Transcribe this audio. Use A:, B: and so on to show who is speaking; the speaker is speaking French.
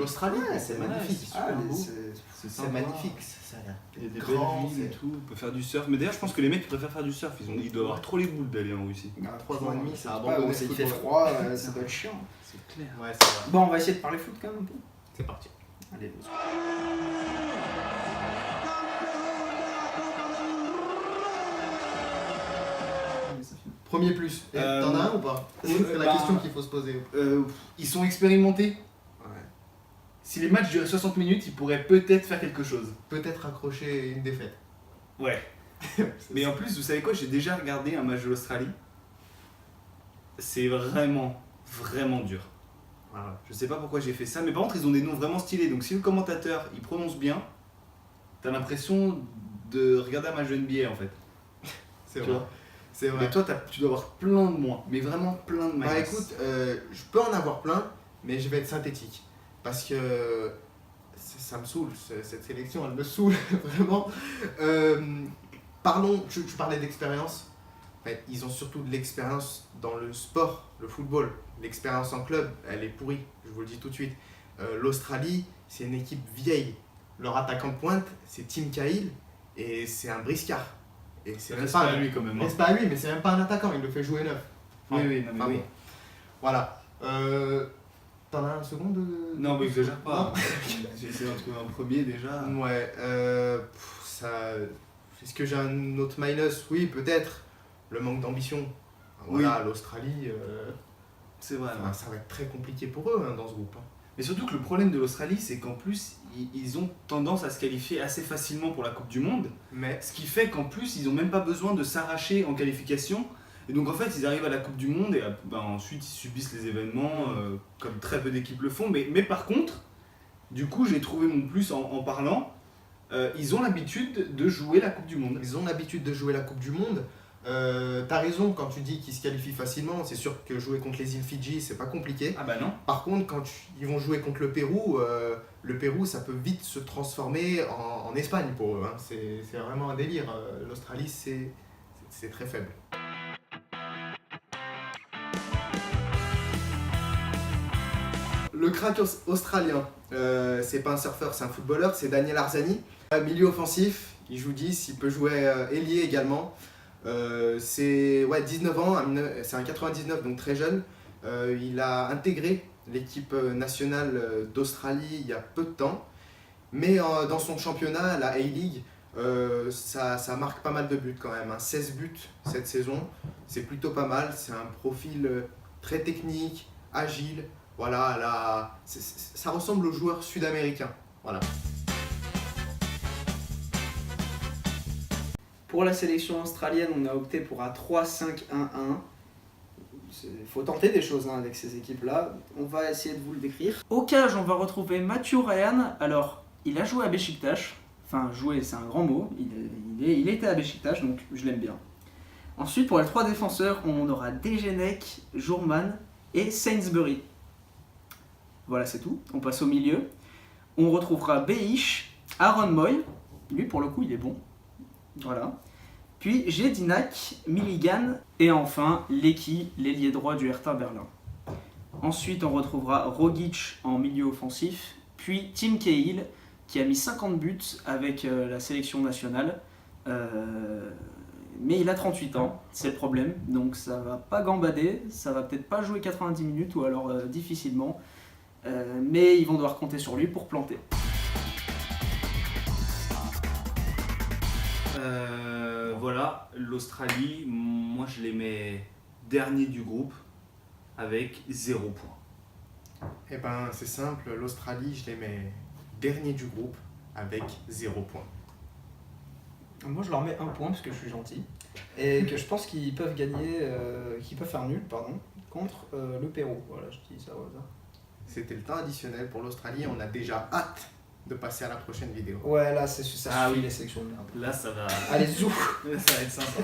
A: l'Australie.
B: Ouais, c'est magnifique.
A: C'est magnifique, ça a l'air.
B: Il y a des
A: grand,
B: belles villes et tout, on peut faire du surf. Mais d'ailleurs, je pense que les mecs préfèrent faire du surf. Ils doivent avoir trop les boules d'aller en Russie.
A: À 3 ans et demi, ça
C: Ah,
A: va
C: bon, il fait froid, ça doit être chiant.
B: C'est clair.
A: Ouais, c'est vrai.
C: Bon, on va essayer de parler foot quand même un peu.
A: C'est parti.
C: Allez, let's go.
A: Premier plus. T'en as un ou pas? C'est la question qu'il faut se poser.
B: Ils sont expérimentés.
A: Ouais.
B: Si les matchs duraient 60 minutes, ils pourraient peut-être faire quelque chose.
A: Peut-être accrocher une défaite.
B: Ouais. Mais en plus, vous savez quoi, j'ai déjà regardé un match de l'Australie. C'est vraiment, vraiment dur.
A: Voilà.
B: Je sais pas pourquoi j'ai fait ça, mais par contre, ils ont des noms vraiment stylés. Donc si le commentateur, il prononce bien, t'as l'impression de regarder un match de NBA en fait.
A: C'est
B: Tu
A: vrai.
B: vois.
A: C'est vrai.
B: Mais toi, tu dois avoir plein de moins, mais vraiment plein de moins.
A: Bah écoute, je peux en avoir plein, mais je vais être synthétique. Parce que ça me saoule, cette sélection, elle me saoule vraiment. Parlons, tu parlais d'expérience. En fait, ils ont surtout de l'expérience dans le sport, le football. L'expérience en club, elle est pourrie, je vous le dis tout de suite. L'Australie, c'est une équipe vieille. Leur attaquant de pointe, c'est Tim Cahill, et c'est un briscard. Et c'est même pas
B: lui quand même.
A: mais c'est pas lui, mais c'est même pas un attaquant, il le fait jouer neuf.
B: Oui, oui, non, mais
A: Enfin,
B: oui.
A: bon. Voilà. T'en as un second de...
B: Non, mais exagère pas.
A: Non.
B: J'ai essayé d'en trouver un premier déjà.
A: Ouais, ça... Est-ce que j'ai un autre minus? Oui, peut-être. Le manque d'ambition. Voilà, l'Australie,
B: C'est vrai.
A: enfin, ça va être très compliqué pour eux dans ce groupe.
B: Mais surtout que le problème de l'Australie, c'est qu'en plus, ils ont tendance à se qualifier assez facilement pour la Coupe du Monde.
A: Mais
B: Ce qui fait qu'en plus, ils n'ont même pas besoin de s'arracher en qualification. Et donc en fait, ils arrivent à la Coupe du Monde et ensuite ils subissent les événements comme très peu d'équipes le font. Mais par contre, du coup, j'ai trouvé mon plus en parlant. Ils ont l'habitude de jouer la Coupe du Monde.
A: ils ont l'habitude de jouer la Coupe du Monde. T'as raison quand tu dis qu'ils se qualifient facilement. C'est sûr que jouer contre les îles Fidji, c'est pas compliqué.
B: Ah bah non.
A: Par contre, quand ils vont jouer contre le Pérou, ça peut vite se transformer en Espagne pour eux. Hein. C'est vraiment un délire. L'Australie, c'est très faible. Le crack australien, c'est pas un surfeur, c'est un footballeur, c'est Daniel Arzani. Milieu offensif, il joue 10, il peut jouer ailier également. C'est 19 ans, c'est un 99, donc très jeune. Il a intégré l'équipe nationale d'Australie il y a peu de temps. Mais dans son championnat, la A-League, ça marque pas mal de buts quand même. 16 buts cette saison, c'est plutôt pas mal. C'est un profil très technique, agile. Voilà, ça ressemble aux joueurs sud-américains. Voilà.
C: Pour la sélection australienne, on a opté pour un 3-5-1-1. Il faut tenter des choses avec ces équipes-là. On va essayer de vous le décrire. Au cage, on va retrouver Matthew Ryan. Alors, il a joué à Beşiktaş. Enfin, jouer, c'est un grand mot. Il était à Beşiktaş, donc je l'aime bien. Ensuite, pour les trois défenseurs, on aura Degenek, Jourman et Sainsbury. Voilà, c'est tout. On passe au milieu. On retrouvera Behish, Aaron Moy. Lui, pour le coup, il est bon. Voilà. Puis Jedinak, Milligan et enfin Lecky, l'ailier droit du Hertha Berlin. Ensuite, on retrouvera Rogic en milieu offensif, puis Tim Cahill qui a mis 50 buts avec la sélection nationale. Mais il a 38 ans, c'est le problème, donc ça va pas gambader, ça va peut-être pas jouer 90 minutes ou alors difficilement. Mais ils vont devoir compter sur lui pour planter.
B: Voilà, l'Australie, moi je les mets dernier du groupe avec 0 points.
A: Eh ben, c'est simple, l'Australie, je les mets dernier du groupe avec 0 points.
C: Moi je leur mets 1 point parce que je suis gentil et que je pense qu'ils peuvent gagner, qu'ils peuvent faire nul contre le Pérou. Voilà, je dis ça au hasard.
A: C'était le temps additionnel pour l'Australie, on a déjà hâte de passer à la prochaine vidéo.
C: Ouais, là c'est ça
B: Ah
C: suffit
B: oui.
C: les sélections de merde.
B: Là ça va,
C: Allez, zou.
B: ça va être sympa.